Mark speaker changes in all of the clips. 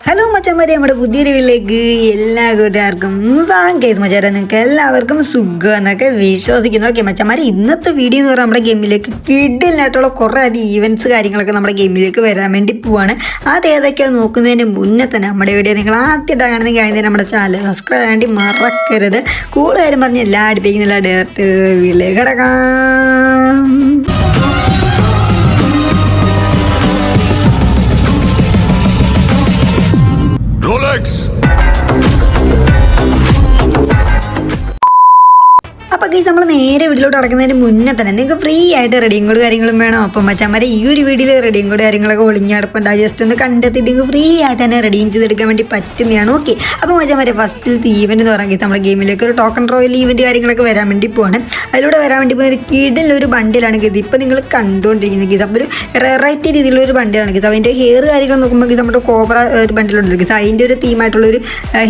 Speaker 1: Hello മച്ചന്മാരെ, നമ്മുടെ പുതിയൊരു വീട്ടിലേക്ക് എല്ലാ കൂട്ടുകാർക്കും കേസ് മച്ചാരെ നിങ്ങൾക്ക് എല്ലാവർക്കും സുഖം എന്നൊക്കെ വിശ്വസിക്കുന്നു. ഓക്കെ മച്ചന്മാരെ, ഇന്നത്തെ വീഡിയോ എന്ന് പറഞ്ഞാൽ നമ്മുടെ ഗെയിമിലേക്ക് കിഡിലായിട്ടുള്ള കുറേ അധികം ഈവൻറ്റ്സ് കാര്യങ്ങളൊക്കെ നമ്മുടെ ഗെയിമിലേക്ക് വരാൻ വേണ്ടി പോവാണ്. അത് ഏതൊക്കെയാണ് നോക്കുന്നതിന് മുന്നേ തന്നെ നമ്മുടെ വീഡിയോ നിങ്ങൾ ആദ്യമായിട്ടാണ് കാണുന്നെങ്കിൽ ആദ്യം നമ്മുടെ ചാനൽ സബ്സ്ക്രൈബ് ചെയ്യാൻ വേണ്ടി മറക്കരുത്. കൂടുതലും പറഞ്ഞ് എല്ലാം അടുപ്പിക്കുന്നില്ല, ഡയറക്റ്റ് വീട്ടിലേക്ക് കിടക്കാം.
Speaker 2: Rolex!
Speaker 1: അപ്പോൾ ഗൈസ്, നമ്മൾ നേരെ വീട്ടിലോട്ട് നടക്കുന്നതിന് മുന്നേ തന്നെ നിങ്ങൾക്ക് ഫ്രീ ആയിട്ട് റെഡിയും കോഡ് കാര്യങ്ങളും വേണം. അപ്പം മച്ചാന്മാരെ, ഈ ഒരു വീഡിയോയിൽ റെഡിയും കോഡ് കാര്യങ്ങളൊക്കെ ഒളിഞ്ഞടപ്പുണ്ട്. ജസ്റ്റ് ഒന്ന് കണ്ടെത്തിയിട്ട് നിങ്ങൾക്ക് ഫ്രീ ആയിട്ട് തന്നെ റെഡീം ചെയ്തെടുക്കാൻ വേണ്ടി പറ്റുന്നതാണ്. ഓക്കെ, അപ്പോൾ മച്ചാന്മാരെ, ഫസ്റ്റിലത്തെ ഈവൻറ്റ് എന്ന് പറഞ്ഞാൽ നമ്മുടെ ഗെയിമിലേക്ക് ഒരു ടോക്കൺ റോയൽ ഈവൻറ്റ് കാര്യങ്ങളൊക്കെ വരാൻ വേണ്ടി പോവാണ്. അതിലൂടെ വരാൻ വേണ്ടി പോകുന്ന ഒരു കിഡിലൊരു ബണ്ടിലാണ് ഗീസ് ഇപ്പോൾ നിങ്ങൾ കണ്ടുകൊണ്ടിരിക്കുന്നത്. ഗീസ് അപ്പോൾ ഒരു വെറൈറ്റി രീതിയിലുള്ളൊരു ബണ്ടിലാണ് ഗീസ്. അതിൻ്റെ ഹെയർ കാര്യങ്ങൾ നോക്കുമ്പോൾ ഗീസ് നമ്മുടെ കോബ്ര ഒരു ബണ്ടിലുണ്ട് ഗീസ്. അതിൻ്റെ ഒരു തീമായിട്ടുള്ളൊരു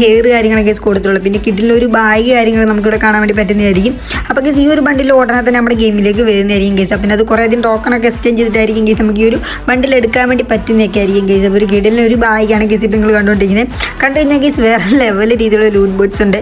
Speaker 1: ഹെയർ കാര്യങ്ങളൊക്കെ ഗീസ് കൊടുത്തുള്ളൂ. പിന്നെ കിഡിലൊരു ബാഗ് കാര്യങ്ങൾ നമുക്കിവിടെ കാണാൻ വേണ്ടി പറ്റുന്നതായിരിക്കും. അപ്പോൾ ഗീസ് ഈ ഒരു ബണ്ടിൽ ഉടനെ തന്നെ നമ്മുടെ ഗെയിമിലേക്ക് വരുന്നതായിരിക്കും ഗീസ്. പിന്നെ അത് കുറേ അധികം ടോക്കണൊക്കെ എക്സ്ചേഞ്ച് ചെയ്തിട്ടായിരിക്കും ഗീസ് നമുക്ക് ഈ ഒരു ബണ്ടിൽ എടുക്കാൻ വേണ്ടി പറ്റുന്നതൊക്കെ ആയിരിക്കും ഗീസ്. അപ്പോൾ ഒരു കിഡിലിന് ഒരു ബാഗാണ് ഗീസ് ഇപ്പോൾ നിങ്ങൾ കണ്ടുകൊണ്ടിരിക്കുന്നത്. കണ്ടു കഴിഞ്ഞാൽ ഗീസ് വേറെ ലെവൽ രീതിയിലുള്ള ലൂട്ട് ബോട്ട്സ് ഉണ്ട്.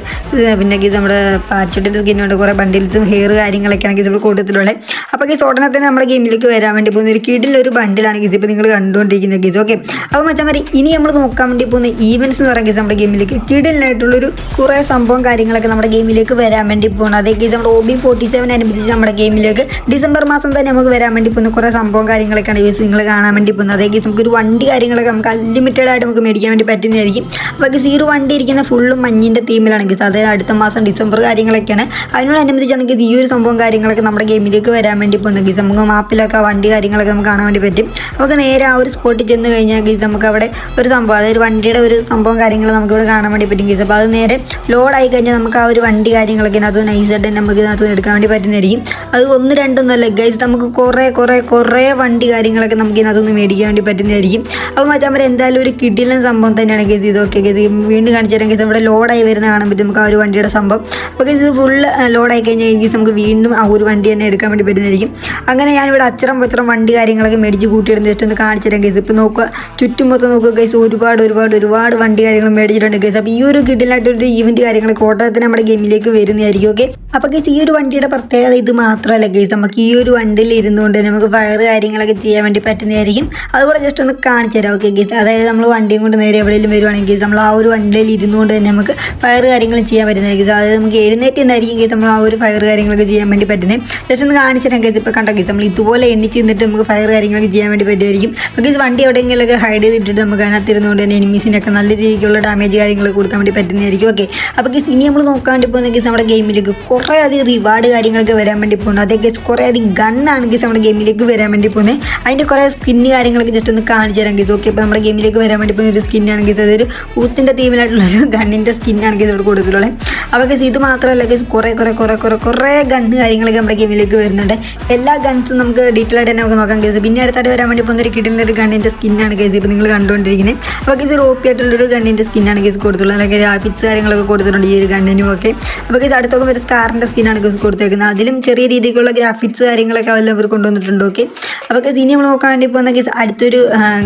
Speaker 1: പിന്നെ ഗീസ് നമ്മുടെ പാച്ചുട്ടിൻ്റെ സ്കിന്നുണ്ട്, കുറേ ബണ്ടിൽസും ഹെയർ കാര്യങ്ങളൊക്കെയാണ് ഗീസ് ഇപ്പോൾ കൂട്ടത്തിലുള്ളത്. അപ്പോൾ ഗീസ് ഉടനെ തന്നെ നമ്മുടെ ഗെയിമിലേക്ക് വരാൻ വേണ്ടി പോകുന്ന ഒരു കിഡിലൊരു ബണ്ടിലാണ് ഗീസ് ഇപ്പോൾ നിങ്ങൾ കണ്ടുകൊണ്ടിരിക്കുന്നത് ഗീസ്. ഓക്കെ, അപ്പോൾ മച്ചാന്മാരെ, ഇനി നമ്മൾ നോക്കാൻ വേണ്ടി പോകുന്ന ഈവൻറ്റ്സ് എന്ന് പറയുന്നത് ഗീസ് നമ്മുടെ ഗെയിമിലേക്ക് കിഡിലായിട്ടുള്ളൊരു കുറേ സംഭവം കാര്യങ്ങളൊക്കെ നമ്മുടെ ഗെയിമിലേക്ക് വരാൻ വേണ്ടി പോകണം. അതേ ഗീസ് നമ്മുടെ OB47 അനുബന്ധിച്ച് നമ്മുടെ ഗെയിമിലേക്ക് ഡിസംബർ മാസം തന്നെ നമുക്ക് വരാൻ വേണ്ടി പോകുന്ന കുറേ സംഭവം കാര്യങ്ങളൊക്കെയാണ് ഗീസ് നിങ്ങൾ കാണാൻ വേണ്ടി പോകുന്നത്. അതേ ഗീസ് നമുക്കൊരു വണ്ടി കാര്യങ്ങളൊക്കെ നമുക്ക് അൺലിമിറ്റഡ് ആയിട്ട് നമുക്ക് മേടിക്കാൻ വേണ്ടി പറ്റുന്നതായിരിക്കും. അപ്പോൾ ഗീസ് ഈ ഒരു വണ്ടി ഇരിക്കുന്ന ഫുള്ളും മഞ്ഞിൻ്റെ തീമിലാണ് ഗീസ്. അതായത് അടുത്ത മാസം ഡിസംബർ കാര്യങ്ങളൊക്കെയാണ്. അതിനോടനുബന്ധിച്ചാണ് ഗീസ് ഈ ഒരു സംഭവം കാര്യങ്ങളൊക്കെ നമ്മുടെ ഗെയിമിലേക്ക് വരാൻ വേണ്ടി പോകുന്നത് ഗീസ്. നമുക്ക് മാപ്പിലൊക്കെ വണ്ടി കാര്യങ്ങളൊക്കെ നമുക്ക് കാണാൻ വേണ്ടി പറ്റും. നമുക്ക് നേരെ ആ ഒരു സ്പോട്ടിൽ ചെന്ന് കഴിഞ്ഞാൽ ഗീസ് നമുക്ക് അവിടെ ഒരു സംഭവം, അതായത് വണ്ടിയുടെ ഒരു സംഭവം കാര്യങ്ങൾ നമുക്കിവിടെ കാണാൻ വേണ്ടി പറ്റും ഗീസ്. അപ്പോൾ അത് നേരെ ലോഡായി കഴിഞ്ഞാൽ നമുക്ക് ആ ഒരു വണ്ടി കാര്യങ്ങളൊക്കെ അത് നൈസായിട്ട് നമുക്ക് ഇതിനകത്ത് എടുക്കാൻ വേണ്ടി പറ്റുന്നതായിരിക്കും. അത് ഒന്ന് രണ്ടൊന്നല്ല ഗൈസ്, നമുക്ക് കുറേ വണ്ടി കാര്യങ്ങളൊക്കെ നമുക്ക് ഇതിനകത്തൊന്ന് മേടിക്കാൻ വേണ്ടി പറ്റുന്നതായിരിക്കും. അപ്പോൾ മച്ചാന്മാരെ, എന്തായാലും ഒരു കിടിലൻ സംഭവം തന്നെയാണ് ഗൈസ് ഇതൊക്കെ. ഗൈസ് വീണ്ടും കാണിച്ചു തരാം ഗൈസ്. ഇവിടെ ലോഡായി വരുന്ന കാണാൻ പറ്റും നമുക്ക് ആ ഒരു വണ്ടിയുടെ സംഭവം. അപ്പോൾ ഗൈസ് ഇത് ഫുള്ള് ലോഡായി കഴിഞ്ഞാൽ ഗൈസ് നമുക്ക് വീണ്ടും ആ ഒരു വണ്ടി തന്നെ എടുക്കാൻ വേണ്ടി പറ്റുന്നതായിരിക്കും. അങ്ങനെ ഞാനിവിടെ അച്ചറം പച്ചറം വണ്ടി കാര്യങ്ങളൊക്കെ മേടിച്ച് കൂട്ടിയിടുന്ന ജസ്റ്റ് ഒന്ന് കാണിച്ചു തരാം ഗൈസ്. ഇപ്പോൾ നോക്കുക, ചുറ്റും മൊത്തം നോക്കുക ഗൈസ്, ഒരുപാട് വണ്ടി കാര്യങ്ങൾ മേടിച്ചിട്ടുണ്ട് ഗൈസ്. അപ്പോൾ ഈ ഒരു കിടിലായിട്ടൊരു ഈവൻറ്റ് കാര്യങ്ങൾ കോട്ടയത്തിന് നമ്മുടെ ഗെയിമിലേക്ക് വരുന്നതായിരിക്കും. ഓക്കെ, അപ്പോൾ ഗൈസ് ഈ ഒരു വണ്ടിയുടെ പ്രത്യേകത ഇത് മാത്രമല്ല ഗൈസ്, നമുക്ക് ഈ ഒരു വണ്ടിയിൽ ഇരുന്നുകൊണ്ട് നമുക്ക് ഫയർ കാര്യങ്ങളൊക്കെ ചെയ്യാൻ വേണ്ടി പറ്റുന്നതായിരിക്കും. അതുകൂടെ ജസ്റ്റ് ഒന്ന് കാണിച്ചു തരാം. ഓക്കെ ഗൈസ്, അതായത് നമ്മൾ വണ്ടിയും കൊണ്ട് നേരെ എവിടെയെങ്കിലും വരുവാണെങ്കിൽ ഗൈസ് നമ്മൾ ആ ഒരു വണ്ടിയിൽ ഇരുന്നുകൊണ്ട് തന്നെ നമുക്ക് ഫയർ കാര്യങ്ങൾ ചെയ്യാൻ പറ്റുന്നതായിരിക്കും. അതായത് നമുക്ക് എഴുന്നേറ്റ് നിന്നായിരിക്കും ഗൈസ് നമ്മൾ ആ ഒരു ഫയർ കാര്യങ്ങളൊക്കെ ചെയ്യാൻ വേണ്ടി പറ്റുന്നത്. ജസ്റ്റ് ഒന്ന് കാണിച്ചു തരാം ഗൈസ്. ഇപ്പോൾ കണ്ട ഗൈസ് നമ്മൾ ഇതുപോലെ എണ്ണിച്ച് നിന്നിട്ട് നമുക്ക് ഫയർ കാര്യങ്ങളൊക്കെ ചെയ്യാൻ വേണ്ടി പറ്റുമായിരിക്കും. അപ്പോൾ ഗൈസ് വണ്ടി എവിടെയെങ്കിലുമൊക്കെ ഹൈഡ് ചെയ്തിട്ട് നമുക്ക് അതിനകത്ത് ഇരുന്നുകൊണ്ട് തന്നെ എനിമീസിനൊക്കെ നല്ല രീതിക്കുള്ള ഡാമേജ് കാര്യങ്ങൾ കൊടുക്കാൻ വേണ്ടി പറ്റുന്നതായിരിക്കും. ഓക്കെ, അപ്പോൾ ഗൈസ് ഇനി നമ്മൾ നോക്കാൻ വേണ്ടി പോകുന്ന ഗൈസ് നമ്മുടെ ഗെയിമിലേക്ക് കുറേ അധികം റിവാർഡ് കാര്യങ്ങളൊക്കെ വരാൻ വേണ്ടി പോകുന്നത്. അതേ കുറേ അധികം ഗണ്ണാണ് ഗീസ് നമ്മുടെ ഗെയിമിലേക്ക് വരാൻ വേണ്ടി പോകുന്നത്. അതിൻ്റെ കുറേ സ്കിന്ന് കാര്യങ്ങളൊക്കെ ജസ്റ്റ് ഒന്ന് കാണിച്ചു തരാം ഗീസ്. ഓക്കെ, ഇപ്പോൾ നമ്മുടെ ഗെയിമിലേക്ക് വരാൻ വേണ്ടി പോകുന്ന ഒരു സ്കിന്നാണ് ഗീസ്. അതൊരു ഊത്തിൻ്റെ തീമിലായിട്ടുള്ളൊരു ഗണ്ണിൻ്റെ സ്കിന്നാണ് ഗീസ് ഇവിടെ കൊടുത്തിട്ടുള്ളത്. അപ്പോൾ ഗീസ് ഇത് മാത്രമല്ല ഗീസ്, കുറേ ഗണ്ണ് കാര്യങ്ങളൊക്കെ നമ്മുടെ ഗെയിമിലേക്ക് വരുന്നുണ്ട്. എല്ലാ ഗൺസും നമുക്ക് ഡീറ്റെയിൽ ആയിട്ട് തന്നെ നമുക്ക് നോക്കാം ഗീസ്. പിന്നെ അടുത്തായിട്ട് വരാൻ വേണ്ടി പോകുന്ന ഒരു കിട്ടുന്ന ഒരു ഗണ്ണിൻ്റെ സ്കിന്നാണ് ഗീസ് ഇപ്പോൾ നിങ്ങൾ കണ്ടുകൊണ്ടിരിക്കുന്നത്. അപ്പോൾ ഗീസ് ഒരു OP ആയിട്ടുള്ളൊരു ഗണ്ണിൻ്റെ സ്കിന്നാണ് ഗീസ് കൊടുത്തിട്ടുള്ളത്. അല്ലെങ്കിൽ ഗ്രാഫിക്സ് കാര്യങ്ങളൊക്കെ കൊടുത്തിട്ടുണ്ട് ഈ ഒരു ഗണ്ണിനും. ഓക്കെ, അപ്പോൾ ഗീസ് അടുത്തൊക്കെ ഒരു സ്കാറിൻ്റെ സ്കിന്നാണ് ഗീസ് കൊടുത്തേക്കുന്നത്. അതിലും ചെറിയ രീതിക്കുള്ള ഗ്രാഫിക്സ് കാര്യങ്ങളൊക്കെ അവർ കൊണ്ടുവന്നിട്ടുണ്ട്. ഓക്കെ, അപ്പോൾ ഗീസ് ഇനി നമ്മൾ നോക്കാൻ വേണ്ടി പോകുന്ന ഗീസ് അടുത്തൊരു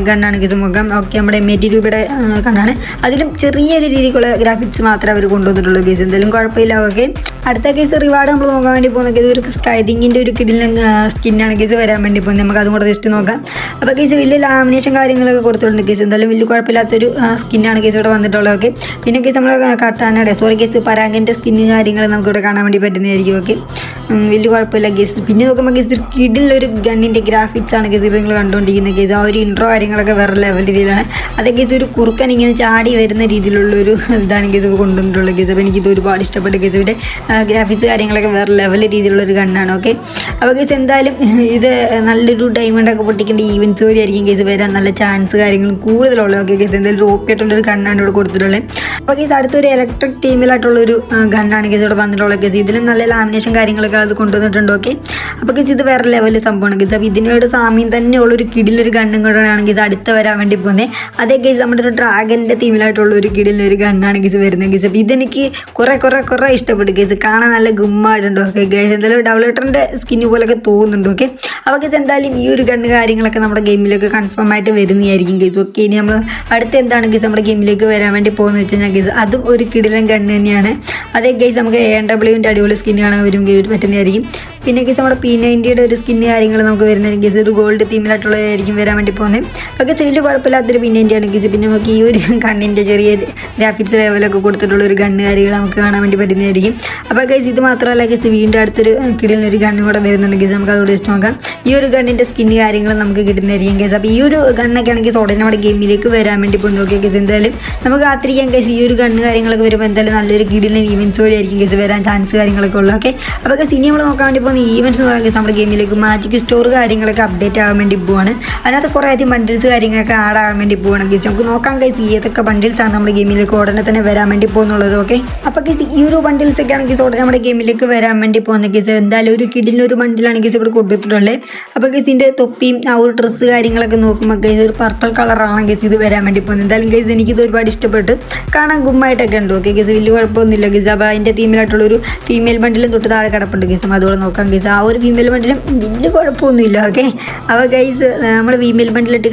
Speaker 1: ഗണ്ണാണ് ഗീസ് നോക്കാം. ഓക്കെ, നമ്മുടെ MT രൂപയുടെ ഗണ്ണാണ്. അതിലും ചെറിയൊരു രീതിക്കുള്ള ഗ്രാഫിക്സ് മാത്രമേ അവർ കൊണ്ടുവന്നിട്ടുള്ളൂ ഗീസ്. എന്തായാലും കുഴപ്പമില്ല. ഓക്കെ, അടുത്ത കേസ് റിവാർഡ് നമ്മൾ നോക്കാൻ വേണ്ടി പോകുന്ന ഗീസ് ഒരു സ്കൈതിങ്ങിൻ്റെ ഒരു കിടിലൻ സ്കിന്നാണ് ഗീസ് വരാൻ വേണ്ടി പോകുന്നത്. നമുക്ക് അതും കൂടെ ജസ്റ്റ് നോക്കാം. അപ്പോൾ ഗീസ് വലിയ ലാമിനേഷൻ കാര്യങ്ങളൊക്കെ കൊടുത്തിട്ടുണ്ട് ഗീസ്. എന്തായാലും വലിയ കുഴപ്പമില്ലാത്തൊരു സ്കിന്നാണ് ഗീസ് ഇവിടെ വന്നിട്ടുള്ളത്. ഓക്കെ, പിന്നെ ഗീസ് നമ്മൾ കട്ടാനയുടെ ഗീസ് പരാഗിൻ്റെ സ്കിന്ന് കാര്യങ്ങൾ നമുക്കിവിടെ കാണാൻ വേണ്ടി പറ്റുന്നതായിരിക്കും. ഓക്കെ, വലിയ കുഴപ്പമില്ല ഗീസ്. പിന്നെ നോക്കുമ്പോൾ ഗീസ് ഒരു കിഡിലൊരു ഗണ്ണിൻ്റെ ഗ്രാഫിക്സ് ആണ് ഗീസ് ഇപ്പോൾ നിങ്ങൾ കണ്ടുകൊണ്ടിരിക്കുന്നത് ഗീസ്. ആ ഒരു ഇൻട്രോ കാര്യങ്ങളൊക്കെ വേറെ ലെവൽ രീതിയിലാണ്. അതേ ഗീസ് ഒരു കുറുക്കൻ ഇങ്ങനെ ചാടി വരുന്ന രീതിയിലുള്ളൊരു ഇതാണ് ഗീസ് കൊണ്ടുവന്നിട്ടുള്ളത് ഗീസ്. അപ്പോൾ എനിക്കിത് ഒരുപാട് ഇഷ്ടപ്പെട്ടു ഗീസ്. ഇവിടെ ഗ്രാഫിക്സ് കാര്യങ്ങളൊക്കെ വേറെ ലെവൽ രീതിയിലുള്ളൊരു ഗണ്ണാണ്. ഓക്കെ, അപ്പോൾ ഗീസ് എന്തായാലും ഇത് നല്ലൊരു ഡയമണ്ടൊക്കെ പൊട്ടിക്കേണ്ട ഈവൻറ്റ്സ് വരെയായിരിക്കും ഗീസ് വരാൻ നല്ല ചാൻസ് കാര്യങ്ങളും കൂടുതലുള്ളത്. ഓക്കെ ഗീസ്, എന്തായാലും OP ആയിട്ടുള്ളൊരു ഗണ്ണാണ് ഇവിടെ കൊടുത്തിട്ടുള്ളത്. അപ്പോൾ ഗീസ് അടുത്തൊരു ഇലക്ട്രിക് തീമിലായിട്ടുള്ളൊരു ഗണ്ണാണ് ഗീസ് ഇവിടെ വന്നിട്ടുള്ളത് ഗീസ്. ഇതിലും നല്ല ലാമിനേഷൻ കാര്യങ്ങളൊക്കെ അത് കൊണ്ടുവന്നിട്ടുണ്ട്. ഓക്കെ, അപ്പോൾ ഗൈസ് ഇത് വേറെ ലെവലിൽ സംഭവമാണ് ഗൈസ്. അപ്പോൾ ഇതിനോട് സാമ്യം തന്നെ ഉള്ളൊരു കിടിലൊരു ഗണ്ണും കൂടെയാണ് ഗൈസ് അടുത്ത് വരാൻ വേണ്ടി പോകുന്നത്. അതേ ഗൈസ് നമ്മുടെ ഒരു ഡ്രാഗൻ്റെ തീമിലായിട്ടുള്ള ഒരു കിടിലൊരു ഗണ്ണാണ് ഗൈസ് വരുന്നത് ഗൈസ്. അപ്പോൾ ഇതെനിക്ക് കുറേ ഇഷ്ടപ്പെട്ടു ഗൈസ്. കാണാൻ നല്ല ഗുമ്മായിട്ടുണ്ട്. ഓക്കെ ഗൈസ്, എന്തായാലും ഡെവലപ്പറിൻ്റെ സ്കിന്ന് പോലൊക്കെ തോന്നുന്നുണ്ട്. ഓക്കെ, അപ്പോൾ ഗൈസ് എന്തായാലും ഈ ഒരു ഗണ്ണ് കാര്യങ്ങളൊക്കെ നമ്മുടെ ഗെയിമിലേക്ക് കൺഫേം ആയിട്ട് വരുന്നതായിരിക്കും ഗൈസ്. ഓക്കെ, ഇനി നമ്മൾ അടുത്ത് എന്താണ് ഗൈസ് നമ്മുടെ ഗെയിമിലേക്ക് വരാൻ വേണ്ടി പോകുന്നത് വെച്ച് കഴിഞ്ഞാൽ ഗൈസ് അതും ഒരു കിടിലൻ ഗണ്ണ് തന്നെയാണ്. അതേ ഗൈസ് നമുക്ക് AW അടിപൊളി സ്കിന്ന് കാണാൻ പറ്റുന്നതായിരിക്കും. പിന്നെ ഗൈസ് നമ്മുടെ P90 ഒരു സ്കിന്ന് കാര്യങ്ങൾ നമുക്ക് വരുന്നതായിരിക്കും ഗൈസ്. ഒരു ഗോൾഡ് തീമിലായിട്ടുള്ളതായിരിക്കും വരാൻ വേണ്ടി പോകുന്നത്. അപ്പോൾ വലിയ കുഴപ്പമില്ലാത്തൊരു P90 ആണ് ഗൈസ്. പിന്നെ നമുക്ക് ഈ ഒരു ഗണ്ണിൻ്റെ ചെറിയ ഗ്രാഫിക്സ് ലെവലൊക്കെ കൊടുത്തിട്ടുള്ള ഒരു ഗണ്ണ് കാര്യങ്ങൾ നമുക്ക് കാണാൻ വേണ്ടി പറ്റുന്നതായിരിക്കും. അപ്പോൾ ഗൈസ് ഇത് മാത്രമല്ല ഗൈസ് വീണ്ടും അടുത്തൊരു കിടിലൊരു ഗണ്ണ് കൂടെ വരുന്നുണ്ട് ഗൈസ്. നമുക്ക് അതുകൂടെ ഇഷ്ടം നോക്കാം. ഈ ഒരു ഗണ്ണിൻ്റെ സ്കിന്ന് കാര്യങ്ങൾ നമുക്ക് കിട്ടുന്നതായിരിക്കും ഗൈസ്. അപ്പോൾ ഈ ഒരു ഗണ്ണൊക്കെ ആണെങ്കിൽ ഉടനെ നമ്മുടെ ഗെയിമിലേക്ക് വരാൻ വേണ്ടി പോകുന്നു. ഓക്കെ ഗൈസ്, എന്തായാലും നമുക്ക് കാത്തിരിക്കാൻ ഗൈസ്. ഈ ഒരു ഗണ്ണ് കാര്യങ്ങളൊക്കെ വരുമ്പോൾ എന്തായാലും നല്ലൊരു കിടിലൻ ഈവൻസ് വഴിയായിരിക്കും ഗൈസ് വരാൻ ചാൻസ് കാര്യങ്ങളൊക്കെ ഉള്ളു. ഓക്കെ, അപ്പോൾ ഗൈസ് ഇനി നമ്മൾ നോക്കാൻ വേണ്ടി പോകുന്ന ഈവൻറ്റ്സ് എന്ന് പറയുന്നത് നമ്മുടെ ഗെയിമിലേക്ക് മാജിക് സ്റ്റോർ കാര്യങ്ങളൊക്കെ അപ്ഡേറ്റ് ആകാൻ വേണ്ടി പോവാണ്. അതിനകത്ത് കുറേ അധികം ബണ്ടിൽസ് കാര്യങ്ങളൊക്കെ ആഡ് ആകാൻ വേണ്ടി പോവാണ് ഗൈസ്. നമുക്ക് നോക്കാം ഗൈസ് ഏതൊക്കെ ബണ്ടിൽസാണ് നമ്മുടെ ഗെയിമിലേക്ക് ഉടനെ തന്നെ വരാൻ വേണ്ടി പോകുന്നുള്ളത്. ഓക്കെ, അപ്പോൾ ഗൈസ് ഈ ഒരു ബണ്ടിൽസ് ഒക്കെ ആണെങ്കിൽ ഉടനെ നമ്മുടെ ഗെയിമിലേക്ക് വരാൻ വേണ്ടി പോകുന്ന ഗൈസ് എന്തായാലും ഒരു കിടിലൊരു ബണ്ടിലാണ് ഗൈസ് ഇവിടെ കൊടുത്തിട്ടുള്ളത്. അപ്പോൾ ഗൈസ് ഇതിൻ്റെ തൊപ്പിയും ആ ഒരു ഡ്രസ്സ് കാര്യങ്ങളൊക്കെ നോക്കുമ്പോൾ ഗൈസ് ഒരു പർപ്പിൾ കളറാണ് ഗൈസ് ഇത് വരാൻ വേണ്ടി പോകുന്നത്. എന്തായാലും ഗൈസ് എനിക്കിത് ഒരുപാട് ഇഷ്ടപ്പെട്ട് കാണാൻ ഗുമ്മായിട്ടൊക്കെ ഉണ്ട്. ഓക്കെ ഗൈസ്, വലിയ കുഴപ്പമൊന്നുമില്ല ഗൈസ്. അപ്പോൾ അതിൻ്റെ തീമിലായിട്ടുള്ളൊരു ഫീമെയിൽ ബണ്ടിലും തൊട്ട് താഴെ കിടപ്പുണ്ട് ഗൈസ്. അതുപോലെ നോക്കാം ഗൈസ്. ആ ഒരു ഫീമെയിൽ ബണ്ടിലും വലിയ കുഴപ്പമൊന്നുമില്ല. ഓക്കെ, അപ്പോൾ ഗൈസ് നമ്മൾ ഫീമെയിൽ ബണ്ടിലിട്ട്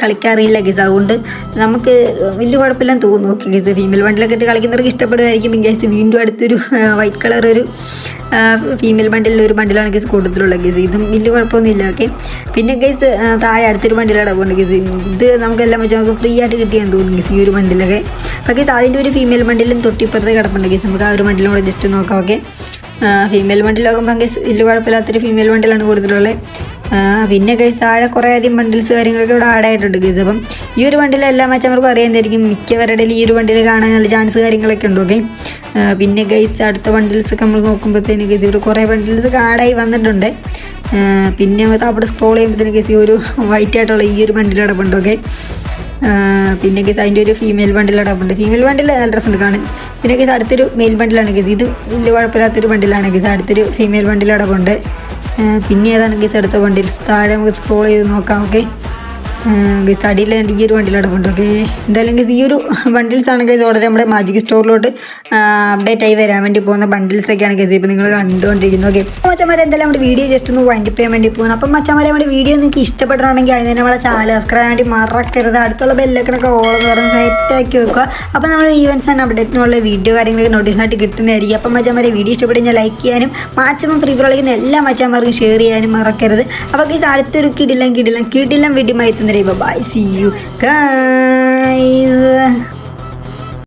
Speaker 1: കളിക്കാറില്ല ഗൈസ്. അതുകൊണ്ട് നമുക്ക് വലിയ കുഴപ്പമില്ലെന്ന് തോന്നുന്നു. ഓക്കെ ഗൈസ്, ഫീമെയിൽ ബണ്ടിലൊക്കെ ഇട്ട് കളിക്കുന്നവർക്ക് ഇഷ്ടപ്പെടുമായിരിക്കും ഗൈസ്. വീണ്ടും അടുത്തൊരു വൈറ്റ് കളർ ഒരു ഫീമെയിൽ ബണ്ടിലുള്ള ഒരു ബണ്ടിലാണ് ഗൈസ് കൊടുത്തിട്ടുള്ളത് ഗൈസ്. ഇതും വലിയ കുഴപ്പമൊന്നുമില്ല. ഓക്കെ, പിന്നെ ഗൈസ് താഴെ അടുത്തൊരു ബണ്ടിലാണ് പോകുന്നത് ഗൈസ്. ഇത് നമുക്കെല്ലാം വെച്ചാൽ നമുക്ക് ഫ്രീ ആയിട്ട് കിട്ടിയെന്ന് തോന്നുന്നു ഗൈസ് ഈ ഒരു ബണ്ടിലൊക്കെ. അപ്പോൾ ഗൈസ് അതിൻ്റെ ഒരു ഫീമെയിൽ ബണ്ടിലും തൊട്ടിപ്പുറത്ത് കിടപ്പുണ്ട് ഗൈസ്. നമുക്ക് ആ ഒരു ബണ്ടിലും കൂടെ ജസ്റ്റ് നോക്കാം. ഓക്കെ, ഫീമെയിൽ ബണ്ടിലാകുമ്പോൾ ഗൈസ് വലിയ കുഴപ്പമില്ലാത്തൊരു ഫീമെയിൽ ബണ്ടിലാണ് കൊടുത്തിട്ടുള്ളത്. പിന്നെ ഗൈസ് താഴെ കുറേ അധികം ബണ്ടിൽസ് കാര്യങ്ങളൊക്കെ ഇവിടെ ആഡ് ആയിട്ടുണ്ട് ഗൈസ്. അപ്പം ഈ ഒരു ബണ്ടിലെല്ലാം വെച്ചാൽ നമുക്ക് അറിയാമെന്നായിരിക്കും മിക്കവരുടെ ഈ ഒരു ബണ്ടിൽ കാണാൻ നല്ല ചാൻസ് കാര്യങ്ങളൊക്കെ ഉണ്ട്. ഓക്കെ, പിന്നെ ഗൈസ് അടുത്ത ബണ്ടിൽസൊക്കെ നമ്മൾ നോക്കുമ്പോഴത്തേന് ഗൈസ് ഇവിടെ കുറേ ബണ്ടിൽസൊക്കെ ആഡായി വന്നിട്ടുണ്ട്. പിന്നെ അവിടെ സ്ക്രോൾ ചെയ്യുമ്പോഴത്തേന് ഗൈസ് ഈ ഒരു വൈറ്റ് ആയിട്ടുള്ള ഈ ഒരു ബണ്ടിൽ കിടപ്പുണ്ട്. ഓക്കെ, പിന്നെ ഗൈസ് അതിൻ്റെ ഒരു ഫീമെയിൽ ബണ്ടിൽ കിടപ്പുണ്ട്. ഫീമെയിൽ ബണ്ടിൽ നല്ല ഡ്രസ്സുണ്ട് കാണാൻ. പിന്നെ ഗൈസ് അടുത്തൊരു മെയിൽ ബണ്ടിലാണ് ഗൈസ്. ഇത് വലിയ കുഴപ്പമില്ലാത്തൊരു ബണ്ടിലാണ് ഗൈസ്. അടുത്തൊരു ഫീമെയിൽ ബണ്ടിൽ കിടപ്പുണ്ട്. പിന്നെ ഏതാണ് ഗൈസ് അടുത്ത ബണ്ടിൽസ് താഴെ നമുക്ക് സ്ക്രോൾ ചെയ്ത് നോക്കാം. ഓക്കെ, ഗൈസ് അടിയിൽ ഈ ഒരു ബണ്ടിൽ കിടപ്പുണ്ട്. ഓക്കെ, എന്തായാലും ഗൈസ് ഈ ഒരു ബണ്ടിൽസ് ആണ് ഗൈസ് ഓർഡർ നമ്മുടെ മാജിക് സ്റ്റോറിലോട്ട് അപ്ഡേറ്റ് ആയി വരാൻ വേണ്ടി പോകുന്ന ബണ്ടിൽസൊക്കെയാണ് ഗൈസ് ഇപ്പോൾ നിങ്ങൾ കണ്ടുകൊണ്ടിരിക്കുന്നത്. ഓക്കെ, അപ്പോൾ മച്ചന്മാരെ എന്തായാലും നമ്മുടെ വീഡിയോ ജസ്റ്റ് ഒന്ന് വൈൻഡപ്പ് ചെയ്യാൻ വേണ്ടി പോകുന്നത്. അപ്പം മച്ചന്മാരെ നമ്മുടെ വീഡിയോ നിങ്ങൾക്ക് ഇഷ്ടപ്പെടണമെങ്കിൽ അതിന് തന്നെ നമ്മുടെ ചാനൽ സബ്സ്ക്രൈബ് വേണ്ടി മറക്കരുത്. അടുത്തുള്ള ബെല്ലൊക്കെ ഓളെന്ന് പറഞ്ഞ് സെറ്റാക്കി വെക്കുക. അപ്പോൾ നമ്മൾ ഈവൻസ് ആൻഡ് അപ്ഡേറ്റിനുള്ള വീഡിയോ കാര്യങ്ങളൊക്കെ നോട്ടീഷൻ ആയിട്ട് കിട്ടുന്നതായിരിക്കും. അപ്പം മച്ചന്മാരെ വീഡിയോ ഇഷ്ടപ്പെടുന്ന ലൈക്ക് ചെയ്യാനും മാക്സിമം ഫ്രീ കളിക്കുന്ന എല്ലാ മച്ചന്മാർക്കും ഷെയർ ചെയ്യാനും മറക്കരുത്. അപ്പോൾ ഗൈസ് അടുത്തൊരു കിടിലം വീഡിയോ ആയി. Bye. See you guys.